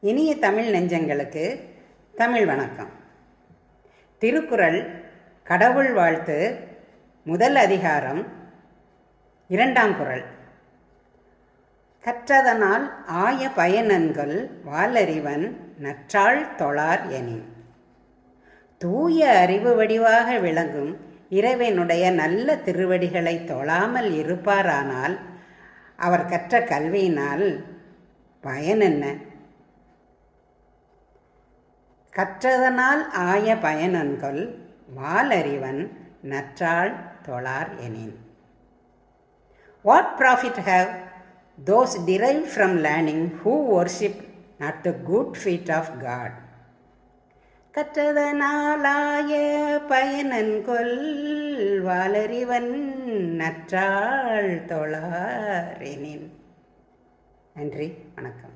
இனிய தமிழ் நெஞ்சங்களுக்கு தமிழ் வணக்கம். திருக்குறள் கடவுள் வாழ்த்து முதல் அதிகாரம் 2ஆம் குறள். கற்றதனால் ஆய பயனன்கள் வாலறிவன் நற்றாள் தொழார் எனின். தூய அறிவு வடிவாக விளங்கும் இறைவனுடைய நல்ல திருவடிகளை தொழாமல் இருப்பாரானால் அவர் கற்ற கல்வியினால் பயன் என்ன? கற்றதனால் ஆய பயனன்கள் வாலறிவன் நற்றாள் தொழார் எனின். What profit have those derived from learning who worship not the good feet of God? கற்றதனாலாய பயனன்கொல் Valarivan நற்றாள் தொழார் எனின். நன்றி, வணக்கம்.